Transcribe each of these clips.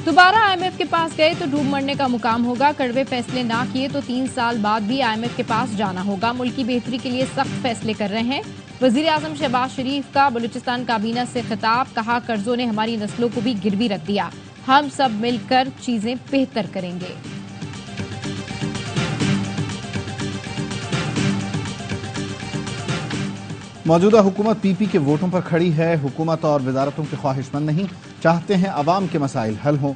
दोबारा IMF के पास गए तो डूब मरने का मुकाम होगा। कड़वे फैसले ना किए तो 3 साल बाद भी IMF के पास जाना होगा। मुल्क की बेहतरी के लिए सख्त फैसले कर रहे हैं। वजीर आजम शहबाज शरीफ का बलूचिस्तान काबीना से खिताब, कहा कर्जों ने हमारी नस्लों को भी गिरवी रख दिया, हम सब मिलकर चीजें बेहतर करेंगे। मौजूदा हुकूमत PP के वोटों पर खड़ी है। हुकूमत और वजारतों के ख्वाहिशमंद नहीं, चाहते हैं अवाम के मसाइल हल हों।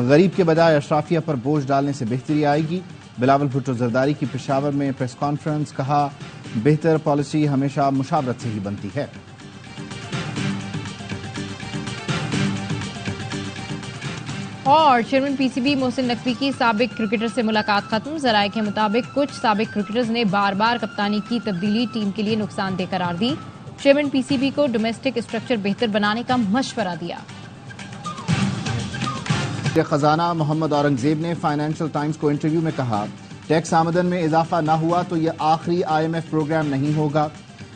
गरीब के बजाय अशराफिया पर बोझ डालने से बेहतरी आएगी। बिलावल भुट्टो जरदारी की पेशावर में प्रेस कॉन्फ्रेंस, कहा बेहतर पॉलिसी हमेशा मुशावरत से ही बनती है। और चेयरमैन PCB मोहसिन नकवी की साबिक क्रिकेटर से मुलाकात खत्म। जराये के मुताबिक कुछ साबिक क्रिकेटर्स ने बार बार कप्तानी की तब्दीली टीम के लिए नुकसानदेह करार दी। चेयरमैन PCB को डोमेस्टिक स्ट्रक्चर बेहतर बनाने का मशवरा दिया। खजाना मोहम्मद औरंगजेब ने फाइनेंशियल टाइम्स को इंटरव्यू में कहा, टैक्स आमदन में इजाफा न हुआ तो यह आखिरी IMF प्रोग्राम नहीं होगा।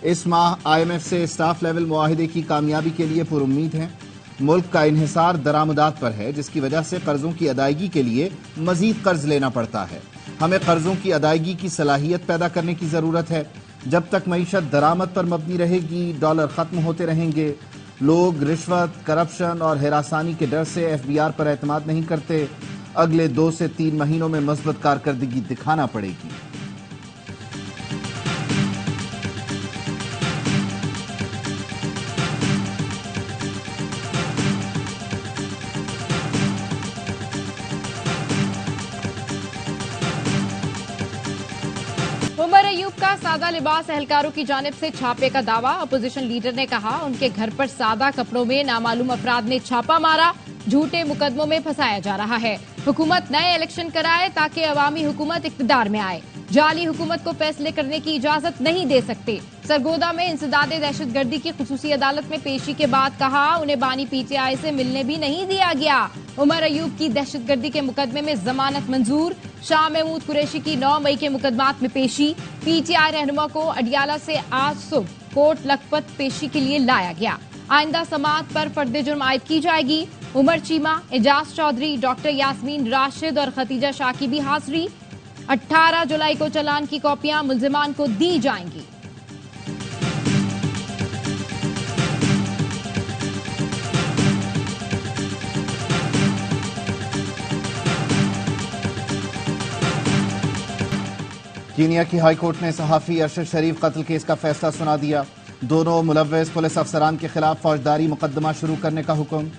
इस माह IMF से स्टाफ लेवल मुआहिदे की कामयाबी के लिए पुरुम्मीद हैं। मुल्क का इन्हिसार दरामदात पर है, जिसकी वजह से कर्जों की अदायगी के लिए मजीद कर्ज लेना पड़ता है। हमें कर्जों की अदायगी की सलाहियत पैदा करने की जरूरत है। जब तक मईशत दरामद पर मबनी रहेगी, डॉलर खत्म होते रहेंगे। लोग रिश्वत, करप्शन और हिरासानी के डर से FBR पर एतमाद नहीं करते। अगले 2 से 3 महीनों में मजबूत कारकर्दगी दिखाना पड़ेगी। उमर अयूब का सादा लिबास एहलकारों की जानिब से छापे का दावा। अपोजिशन लीडर ने कहा उनके घर पर सादा कपड़ों में नामालूम अफराद ने छापा मारा, झूठे मुकदमों में फंसाया जा रहा है। हुकूमत नए इलेक्शन कराए ताकि अवामी हुकूमत इख्तिदार में आए। जाली हुकूमत को फैसले करने की इजाजत नहीं दे सकते। सरगोदा में इंसदादे दहशतगर्दी की खुसूसी अदालत में पेशी के बाद कहा उन्हें बानी PTI से मिलने भी नहीं दिया गया। उमर अयूब की दहशतगर्दी के मुकदमे में जमानत मंजूर। शाह महमूद कुरैशी की 9 मई के मुकदमात में पेशी। PTI रहनुमा को अडियाला से आज सुबह कोर्ट लखपत पेशी के लिए लाया गया। आइंदा समाअत पर फर्द जुर्म आयद की जाएगी। उमर चीमा, एजाज चौधरी, डॉक्टर यास्मीन राशिद और खतीजा शाह की भी हाजिरी। 18 जुलाई को चालान की कॉपियां मुल्जिमान को दी जाएंगी। कीनिया की हाई कोर्ट ने सहाफी अरशद शरीफ कत्ल केस का फैसला सुना दिया। दोनों मुलव्वस पुलिस अफसरान के खिलाफ फौजदारी मुकदमा शुरू करने का हुक्म।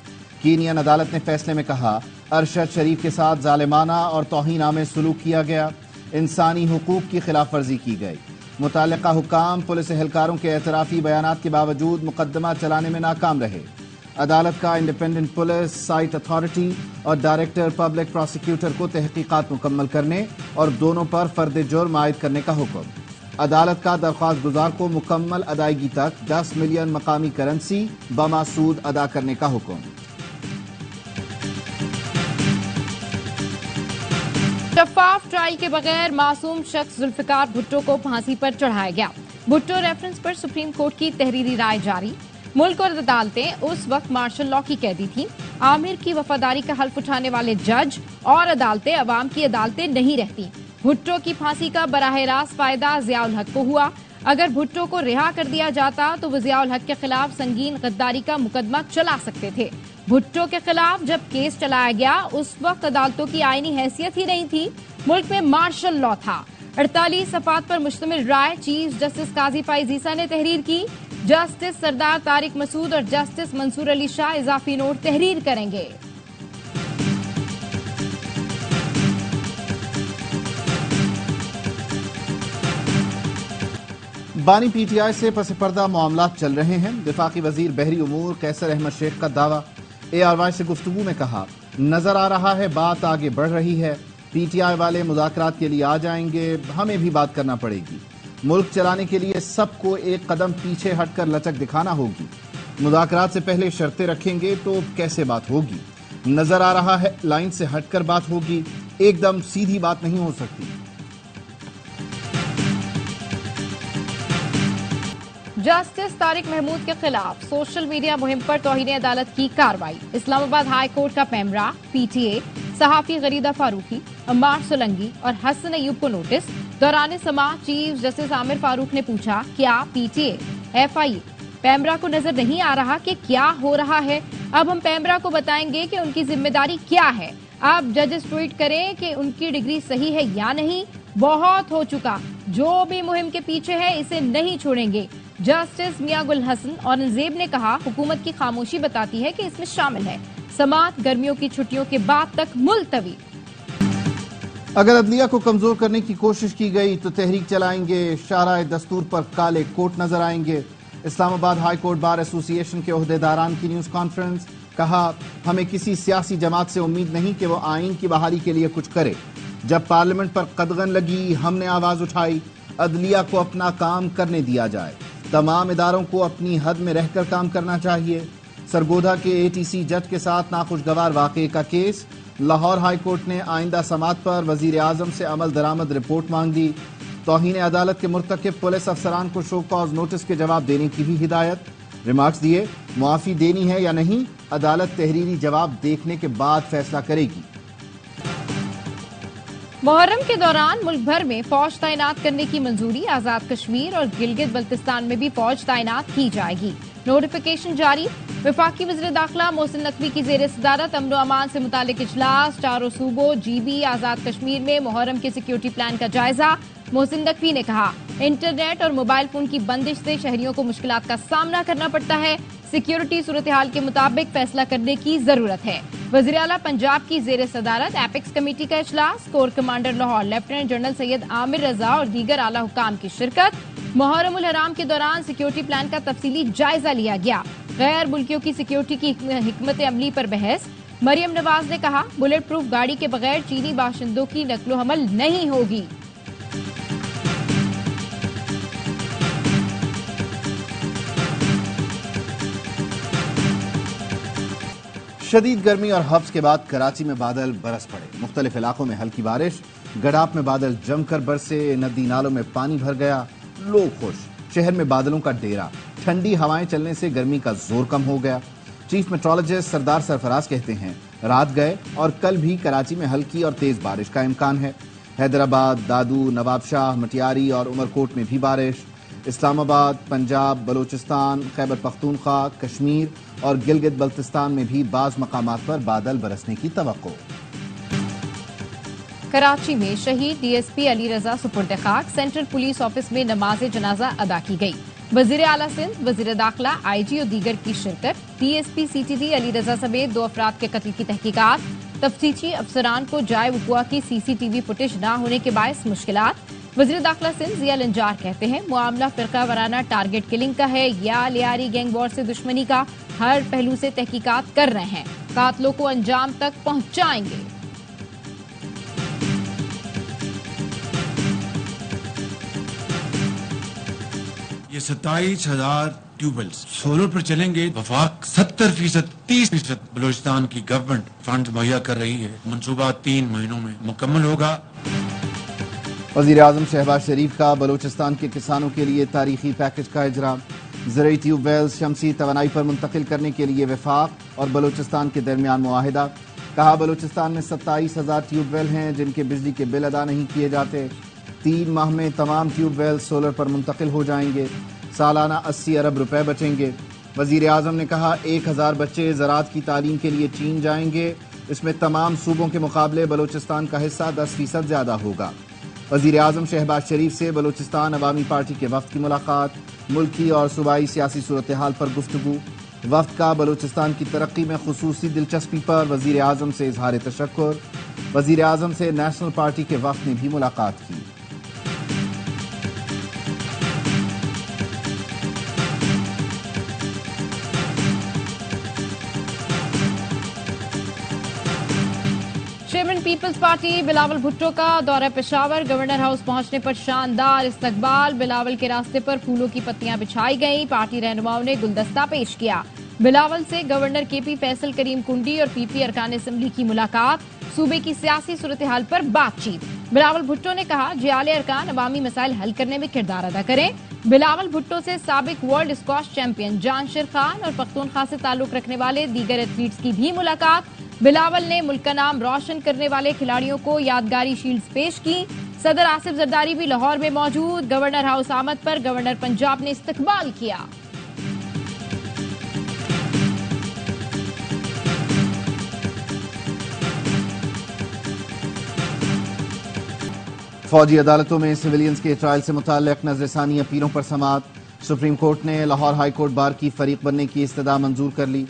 कीनियन अदालत ने फैसले में कहा अरशद शरीफ के साथ जालिमाना और तौहीन-आमेज सुलूक किया गया, इंसानी हुकूक की खिलाफ वर्जी की गई। मुताल्लिका हुक्काम पुलिस एहलकारों के एतराफी बयानात के बावजूद मुकदमा चलाने में नाकाम रहे। अदालत का इंडिपेंडेंट पुलिस साइट अथॉरिटी और डायरेक्टर पब्लिक प्रोसिक्यूटर को तहकीकात मुकम्मल करने और दोनों पर फर्द जुर्म आयद करने का हुक्म। अदालत का दरख्वास्त गुजार को मुकम्मल अदायगी तक 10 मिलियन मकामी करेंसी बमासूद अदा करने का हुक्म। शफाफ ट्रायल के बगैर मासूम शख्स जुल्फिकार भुट्टो को फांसी पर चढ़ाया गया। भुट्टो रेफरेंस पर सुप्रीम कोर्ट की तहरीरी राय जारी। मुल्क और अदालतें उस वक्त मार्शल लॉ की कैदी थीं। आमिर की वफादारी का हल्फ उठाने वाले जज और अदालतें अवाम की अदालतें नहीं रहती। भुट्टो की फांसी का बराह रास्त फायदा जियाउल हक को हुआ। अगर भुट्टो को रिहा कर दिया जाता तो वो जियाउल हक के खिलाफ संगीन गद्दारी का मुकदमा चला सकते थे। भुट्टो के खिलाफ जब केस चलाया गया उस वक्त अदालतों की आईनी हैसियत ही नहीं थी। मुल्क में मार्शल लॉ था। 48 सफात पर मुश्तमिल राय चीफ जस्टिस काजी फाइज ईसा ने तहरीर की। जस्टिस सरदार तारिक मसूद और जस्टिस मंसूर अली शाह इजाफी नोट तहरीर करेंगे। बानी PTI से पस पर्दा मामलात चल रहे हैं। वफाकी वजीर बहरी उमूर कैसर अहमद शेख का दावा। ARY से गुफ्तगू में कहा नजर आ रहा है बात आगे बढ़ रही है। PTI वाले मुज़ाकरात के लिए आ जाएंगे, हमें भी बात करना पड़ेगी। मुल्क चलाने के लिए सबको एक कदम पीछे हटकर लचक दिखाना होगी। मुज़ाकरात से पहले शर्तें रखेंगे तो कैसे बात होगी। नजर आ रहा है लाइन से हटकर बात होगी, एकदम सीधी बात नहीं हो सकती। जस्टिस तारिक महमूद के खिलाफ सोशल मीडिया मुहिम पर तौहीन अदालत की कार्रवाई। इस्लामाबाद हाई कोर्ट का पैमरा, पीटीए, सहाफी गरीदा फारूकी, अम्मार सोलंगी और हसन अयूब को नोटिस। दौरान समाअत चीफ जस्टिस आमिर फारूक ने पूछा, क्या पीटीए, एफआईए, पैमरा को नजर नहीं आ रहा कि क्या हो रहा है? अब हम पैमरा को बताएंगे कि उनकी जिम्मेदारी क्या है। अब जजेस ट्वीट करें कि उनकी डिग्री सही है या नहीं। बहुत हो चुका, जो भी मुहिम के पीछे है इसे नहीं छोड़ेंगे। जस्टिस मियां गुल हसन औरंगजेब ने कहा, हुकूमत की खामोशी बताती है कि इसमें शामिल है। समाअत गर्मियों की छुट्टियों के बाद तक मुलतवी। अगर अदलिया को कमजोर करने की कोशिश की गई तो तहरीक चलाएंगे, शाराए दस्तूर पर काले कोट नजर आएंगे। Islamabad high court bar association के ओहदेदारान की न्यूज कॉन्फ्रेंस, कहा, हमें किसी सियासी जमात से उम्मीद नहीं कि वो आइन की बहाली के लिए कुछ करे। जब पार्लियामेंट पर कदगन लगी, हमने आवाज उठाई, अदलिया को अपना काम करने दिया जाए। तमाम इदारों को अपनी हद में रहकर काम करना चाहिए। सरगोधा के एटीसी जज के साथ नाखुशगवार वाकये का केस। लाहौर हाई कोर्ट ने आइंदा समाअत पर वजीर आजम से अमल दरामद रिपोर्ट मांग दी। तौहीन अदालत के मुर्तकिब पुलिस अफसरान को शो कॉज नोटिस के जवाब देने की भी हिदायत। रिमार्क्स दिए, मुआफी देनी है या नहीं, अदालत तहरीरी जवाब देखने के बाद फैसला करेगी। मुहर्रम के दौरान मुल्क भर में फौज तैनात करने की मंजूरी। आजाद कश्मीर और गिलगित बल्तिस्तान में भी फौज तैनात की जाएगी। नोटिफिकेशन जारी। वफाकी वज़ीर दाखिला मोहसिन नकवी की ज़ेर सदारत अमन व अमान से मुतालिक इजलास। चारों सूबों जीबी आजाद कश्मीर में मुहर्रम के सिक्योरिटी प्लान का जायजा। मोहसिन नकवी ने कहा, इंटरनेट और मोबाइल फोन की बंदिश से शहरियों को मुश्किलात का सामना करना पड़ता है। सिक्योरिटी सूरत हाल के मुताबिक फैसला करने की जरूरत है। वज़ीर आला पंजाब की ज़ेर सदारत एपेक्स कमेटी का इजलास। Core commander Lahore lieutenant general Syed Aamir Raza और दीगर आला हुकाम की शिरकत। मुहर्रम उल हराम के दौरान सिक्योरिटी प्लान का तफसीली जायजा लिया गया। गैर मुल्कियों की सिक्योरिटी की हिकमत अमली पर बहस। मरियम नवाज ने कहा, बुलेट प्रूफ गाड़ी के बगैर चीनी बाशिंदों की नकलो हमल नहीं होगी। शदीद गर्मी और हफ्स के बाद कराची में बादल बरस पड़े। मुख्तलिफ इलाकों में हल्की बारिश। गडाप में बादल जमकर बरसे, नदी नालों में पानी भर गया। लोग खुश। शहर में बादलों का डेरा। ठंडी हवाएं चलने से गर्मी का जोर कम हो गया। चीफ मेट्रोलॉजिस्ट सरदार सरफराज कहते हैं, रात गए और कल भी कराची में हल्की और तेज बारिश का इम्कान है। हैदराबाद, दादू, नवाबशाह, मटियारी और उमरकोट में भी बारिश। इस्लामाबाद, पंजाब, बलूचिस्तान, खैबर पख्तूनख्वा, कश्मीर और गिलगित बल्तिस्तान में भी बाज़ मकामात पर बादल बरसने की तवक्को। कराची में शहीद डीएसपी अली रजा सुपुर्द खाक। सेंट्रल पुलिस ऑफिस में नमाज जनाजा अदा की गई। वजीर आला सिंध, वजीर दाखिला, आईजी और दीगर की शिरकत। डीएसपी सीटीडी अली रजा समेत 2 अफराद के कत्ल की तहकीकात। तफ्तीशी अफसरान को जाए वक़ुआ की सीसीटीवी फुटेज न होने के बायस मुश्किलात। वजीर दाखिला सिंध जिया लंजार कहते हैं, मामला फिरका वाराना टारगेट किलिंग का है या लियारी गैंग वॉर से दुश्मनी का। हर पहलू से तहकीकात कर रहे हैं, कातलों को अंजाम तक पहुंचाएंगे। ये 27,000 ट्यूबवेल्स सोलर पर चलेंगे। वफाक 70%, 30% बलूचिस्तान की गवर्नमेंट फंड मुहैया कर रही है। मंसूबा 3 महीनों में मुकम्मल होगा। वज़ीर आज़म शहबाज शरीफ का बलूचिस्तान के किसानों के लिए तारीखी पैकेज का इजरा। ज़रूरी ट्यूबवेल्स शमसी तवानाई पर मुंतकिल करने के लिए वफाक और बलूचिस्तान के दरमियान मुआहिदा। कहा, बलूचिस्तान में 27,000 ट्यूबवेल हैं जिनके बिजली के बिल अदा नहीं किए जाते। 3 माह में तमाम ट्यूबवेल सोलर पर मुंतकिल हो जाएंगे। सालाना 80 अरब रुपए बचेंगे। वज़ीर आज़म ने कहा, 1000 बच्चे ज़राअत की तालीम के लिए चीन जाएंगे। इसमें तमाम सूबों के मुकाबले बलूचिस्तान का हिस्सा 10% ज़्यादा होगा। वज़ीर आज़म शहबाज शरीफ से बलूचिस्तान अवामी पार्टी के वफ़द की मुलाकात। मुल्की और सूबाई सियासी सूरत हाल पर गुफ्तगू। वफ़द का बलूचिस्तान की तरक्की में खुसूसी दिलचस्पी पर वज़ीर आज़म से इजहार तशक्कुर। वज़ीर आज़म से नेशनल पार्टी के वफ़द ने भी मुलाकात की। Chairman Peoples Party Bilawal Bhutto का दौरा पेशावर। गवर्नर हाउस पहुंचने पर शानदार इस्तकबाल। बिलावल के रास्ते पर फूलों की पत्तियां बिछाई गईं। पार्टी रहनुमाओं ने गुलदस्ता पेश किया। बिलावल से गवर्नर केपी फैसल, करीम कुंडी और पीपी अरकान असेंबली की मुलाकात। सूबे की सियासी सूरत हाल पर बातचीत। बिलावल भुट्टो ने कहा, जियाले अरकान अवामी मसाइल हल करने में किरदार अदा करें। بلاول بھٹو سے سابق ورلڈ اسکواش چیمپئن جانشیر خان اور پختونخوا سے تعلق رکھنے والے دیگر ایتھلیٹس کی بھی ملاقات۔ بلاول نے ملک کا نام روشن کرنے والے کھلاڑیوں کو یادگاری شیلڈز پیش کی۔ صدر آصف زرداری بھی لاہور میں موجود۔ گورنر ہاؤس آمد پر گورنر پنجاب نے استقبال کیا۔ فوجی عدالتوں میں سویلینز کے ٹرائل سے متعلق نظر ثانی اپیلوں پر سماعت۔ سپریم کورٹ نے لاہور ہائی کورٹ بار کی فریق بننے کی استدعا منظور کر لی۔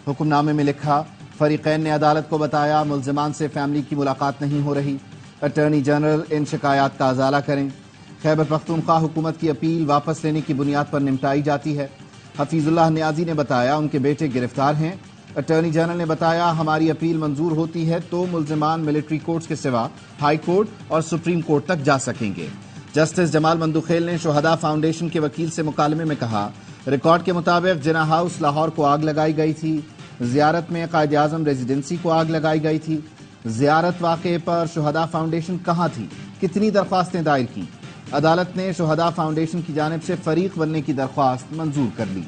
حکم نامے میں لکھا، فریقین نے عدالت کو بتایا ملزمان سے فیملی کی ملاقات نہیں ہو رہی، اٹارنی جنرل ان شکایات کا ازالہ کریں۔ خیبر پختونخوا حکومت کی اپیل واپس لینے کی بنیاد پر نمٹائی جاتی ہے۔ حفیظ اللہ نیازی نے بتایا ان کے بیٹے گرفتار ہیں۔ اٹارنی جنرل نے بتایا ہماری اپیل منظور ہوتی ہے تو ملزمان ملٹری کورٹس کے سوا ہائی کورٹ اور سپریم کورٹ تک جا سکیں گے۔ جسٹس جمال مندوخیل نے شہداء فاؤنڈیشن کے وکیل سے مکالمے میں کہا، ریکارڈ کے مطابق جناح ہاؤس لاہور کو آگ لگائی گئی تھی، زیارت میں قائد اعظم ریزیڈنسی کو آگ لگائی گئی تھی۔ زیارت واقعے پر شہداء فاؤنڈیشن کہاں تھی، کتنی درخواستیں دائر کی؟ عدالت نے شہداء فاؤنڈیشن کی جانب سے فریق بننے کی درخواست منظور کر لی۔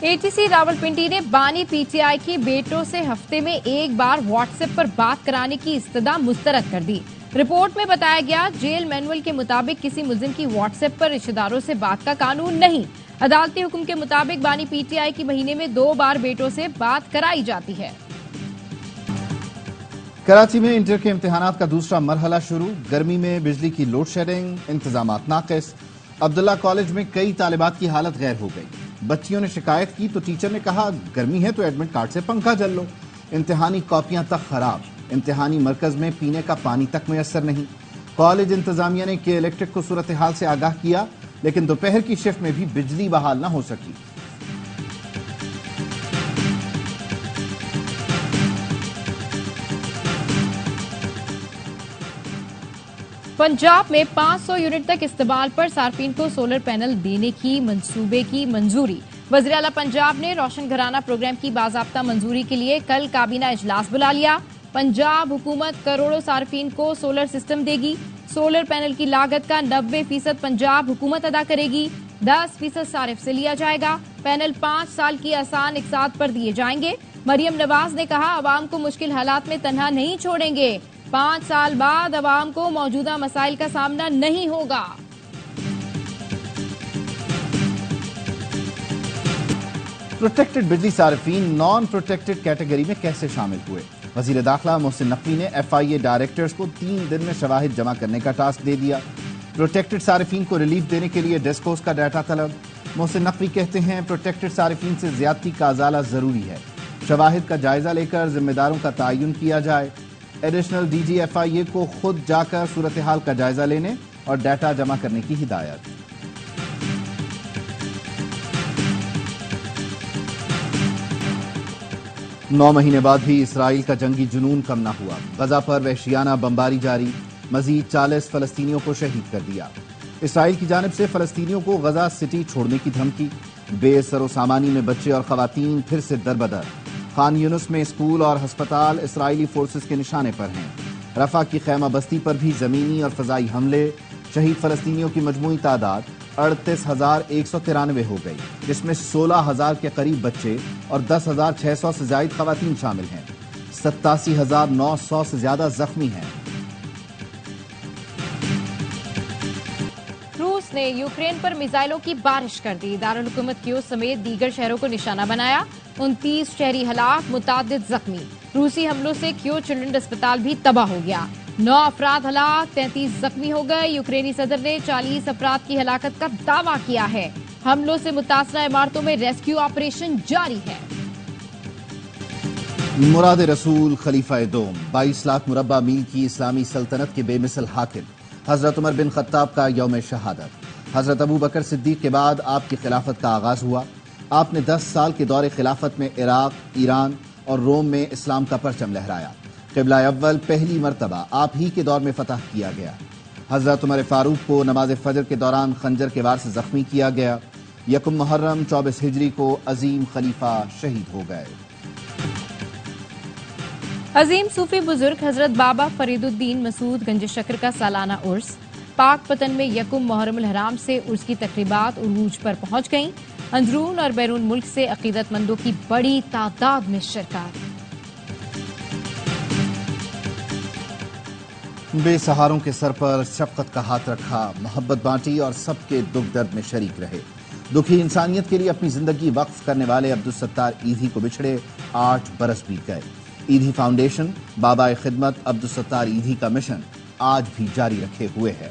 اے ٹی سی راولپنڈی نے بانی پی ٹی آئی کی بیٹوں سے ہفتے میں ایک بار واٹس ایپ پر بات کرانے کی استدعا مسترد کر دی۔ رپورٹ میں بتایا گیا جیل مینول کے مطابق کسی ملزم کی واٹس ایپ پر رشتہ داروں سے بات کا قانون نہیں۔ عدالتی حکم کے مطابق بانی پی ٹی آئی کی مہینے میں 2 بار بیٹوں سے بات کرائی جاتی ہے۔ کراچی میں انٹر کے امتحانات کا دوسرا مرحلہ شروع، گرمی میں بجلی کی لوڈ شیڈنگ، انتظامات ناقص۔ عبداللہ کالج میں کئی طالبات کی حالت غیر ہو گئی، بچیوں نے شکایت کی تو ٹیچر نے کہا گرمی ہے تو ایڈمٹ کارڈ سے پنکھا جل لو۔ امتحانی کاپیاں تک خراب، امتحانی مرکز میں پینے کا پانی تک میسر نہیں۔ کالج انتظامیہ نے کے الیکٹرک کو صورتحال سے آگاہ کیا لیکن دوپہر کی شفٹ میں بھی بجلی بحال نہ ہو سکی۔ پنجاب میں 500 یونٹ تک استعمال پر صارفین کو سولر پینل دینے کی منصوبے کی منظوری۔ وزیر اعلیٰ پنجاب نے روشن گھرانہ پروگرام کی باضابطہ منظوری کے لیے کل کابینہ اجلاس بلا لیا۔ پنجاب حکومت کروڑوں صارفین کو سولر سسٹم دے گی۔ سولر پینل کی لاگت کا 90% پنجاب حکومت ادا کرے گی، 10% صارف سے لیا جائے گا۔ پینل 5 سال کی آسان اقساط پر دیے جائیں گے۔ مریم نواز نے کہا عوام کو مشکل حالات میں تنہا نہیں چھوڑیں گے، 5 سال بعد عوام کو موجودہ مسائل کا سامنا نہیں ہوگا۔ پروٹیکٹڈ بجلی صارفین نان پروٹیکٹڈ کیٹیگری میں کیسے شامل ہوئے؟ وزیر داخلہ محسن نقوی نے ایف آئی اے ڈائریکٹرز کو 3 دن میں شواہد جمع کرنے کا ٹاسک دے دیا۔ پروٹیکٹڈ صارفین کو ریلیف دینے کے لیے ڈسکوز کا ڈیٹا طلب۔ محسن نقوی کہتے ہیں پروٹیکٹڈ صارفین سے زیادتی کا ازالہ ضروری ہے، شواہد کا جائزہ لے کر ذمہ داروں کا تعین کیا جائے۔ ایڈیشنل ڈی جی ایف آئی اے کو خود جا کر صورتحال کا جائزہ لینے اور ڈیٹا جمع کرنے کی ہدایت۔ 9 مہینے بعد بھی اسرائیل کا جنگی جنون کم نہ ہوا، غزہ پر وحشیانہ بمباری جاری، مزید 40 فلسطینیوں کو شہید کر دیا۔ اسرائیل کی جانب سے فلسطینیوں کو غزہ سٹی چھوڑنے کی دھمکی، بے سر و سامانی میں بچے اور خواتین پھر سے دربدر۔ خان یونس میں اسکول اور ہسپتال اسرائیلی فورسز کے نشانے پر ہیں۔ رفح کی خیمہ بستی پر بھی زمینی اور فضائی حملے، شہید فلسطینیوں کی مجموعی تعداد 38,193 ہو گئی، جس میں 16,000 کے قریب بچے اور 10,600 سے زائد خواتین شامل ہیں۔ 87,900 سے زیادہ زخمی ہیں۔ روس نے یوکرین پر میزائلوں کی بارش کر دی، دارالحکومت کیو سمیت دیگر شہروں کو نشانہ بنایا، 29 شہری ہلاک، متعدد زخمی۔ روسی حملوں سے کیو چلڈرن اسپتال بھی تباہ ہو گیا، 9 افراد ہلاک، 33 زخمی ہو گئے۔ یوکرینی صدر نے 40 افراد کی ہلاکت کا دعویٰ کیا ہے۔ حملوں سے متاثرہ عمارتوں میں ریسکیو آپریشن جاری ہے۔ مراد رسول خلیفہ دوم، 22 لاکھ مربع میل کی اسلامی سلطنت کے بے مثل حاکم، حضرت عمر بن خطاب کا یوم شہادت۔ حضرت ابو بکر صدیق کے بعد آپ کی خلافت کا آغاز ہوا۔ آپ نے 10 سال کے دور خلافت میں عراق، ایران اور روم میں اسلام کا پرچم لہرایا۔ قبلہ اول پہلی مرتبہ آپ ہی کے دور میں فتح کیا گیا۔ حضرت عمر فاروق کو نماز فجر کے دوران خنجر کے وار سے زخمی کیا گیا۔ 1 محرم 24 ہجری کو عظیم خلیفہ شہید ہو گئے۔ عظیم صوفی بزرگ حضرت بابا فریدالدین مسعود گنج شکر کا سالانہ عرس پاک پتن میں یکم محرم الحرام سے عرس کی تقریبات عروج پر پہنچ گئیں. اندرون اور بیرون ملک سے عقیدت مندوں کی بڑی تعداد میں شرکت. بے سہاروں کے سر پر شفقت کا ہاتھ رکھا، محبت بانٹی اور سب کے دکھ درد میں شریک رہے. دکھی انسانیت کے لیے اپنی زندگی وقف کرنے والے عبدالستار ایدھی کو بچھڑے 8 برس بیت گئے. ایدھی فاؤنڈیشن بابا خدمت عبدالستار ایدھی کا مشن آج بھی جاری رکھے ہوئے ہے.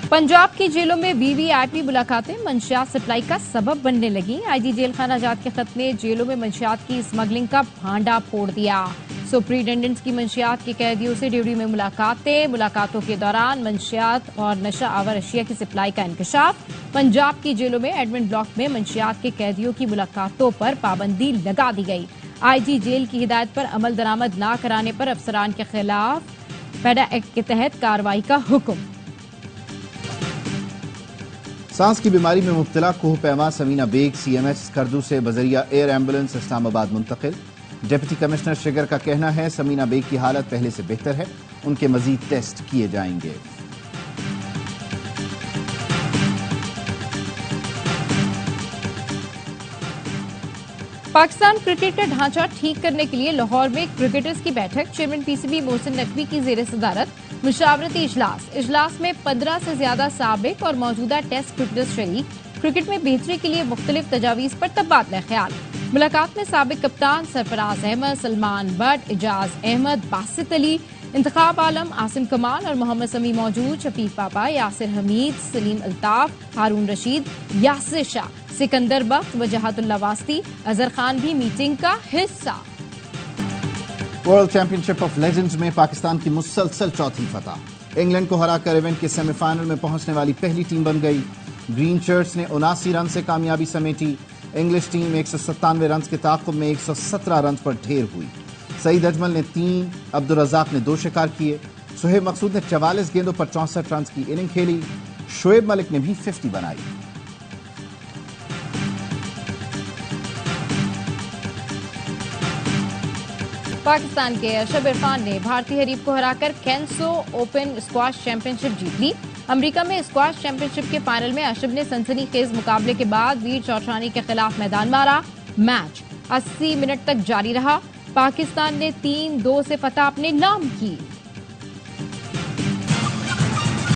پنجاب کی جیلوں میں VVIP ملاقاتیں منشیات سپلائی کا سبب بننے لگیں. IG جیل خانہ جات کے خط نے جیلوں میں منشیات کی اسمگلنگ کا بھانڈا پھوڑ دیا. سپرنٹینڈنٹس کی منشیات کے قیدیوں سے ڈیوٹی میں ملاقاتوں کے دوران منشیات اور نشہ آور اشیاء کی سپلائی کا انکشاف. پنجاب کی جیلوں میں ایڈمن بلاک میں منشیات کے قیدیوں کی ملاقاتوں پر پابندی لگا دی گئی. IG جیل کی ہدایت پر عمل درآمد نہ کرانے پر افسران کے خلاف پیڈا ایکٹ کے تحت کارروائی کا حکم. سانس کی بیماری میں مبتلا کوہ پیما سمینہ بیگ CMH کردو سے بذریعہ ایئر ایمبولنس اسلام آباد منتقل. ڈپٹی کمشنر شگر کا کہنا ہے سمینہ بیگ کی حالت پہلے سے بہتر ہے، ان کے مزید ٹیسٹ کیے جائیں گے. پاکستان کرکٹ کا ڈھانچہ ٹھیک کرنے کے لیے لاہور میں کرکٹرز کی بیٹھک. چیئرمین PCB محسن نقوی کی زیر صدارت مشاورتی اجلاس میں 15 سے زیادہ سابق اور موجودہ ٹیسٹ کرکٹرز شریک. کرکٹ میں بہتری کے لیے مختلف تجاویز پر تبادلہ خیال. ملاقات میں سابق کپتان سرفراز احمد، سلمان بٹ، اعجاز احمد، باسط علی، انتخاب عالم، عاصم کمال اور محمد سمیع موجود. شفیق پاپا، یاسر حمید، سلیم الطاف، ہارون رشید، یاسر شاہ، سکندر بخت، وجاہت اللہ واسطی، اظہر خان بھی میٹنگ کا حصہ. World champion ship of legends میں پاکستان کی مسلسل چوتھی فتح. انگلینڈ کو ہرا کر ایونٹ کے سیمی فائنل میں پہنچنے والی پہلی ٹیم بن گئی. گرین شرٹس نے 79 رن سے کامیابی سمیٹی. انگلش ٹیم 197 رنز کے تعاقب میں 117 رنز پر ڈھیر ہوئی. سعید اجمل نے 3، عبدالرزاق نے 2 شکار کیے. سہیب مقصود نے 44 گیندوں پر 64 رنز کی اننگ کھیلی. شعیب ملک نے بھی 50 بنائی. پاکستان کے ارشد عرفان نے بھارتی حریف کو ہرا کر کینسو اوپن اسکواش چیمپئن شپ جیت لی. امریکہ میں اسکواش چیمپئن شپ کے فائنل میں ارشد نے سنسنی خیز مقابلے کے بعد ویر چوٹرانی کے خلاف میدان مارا. میچ 80 منٹ تک جاری رہا. پاکستان نے 3-2 سے فتح اپنے نام کی.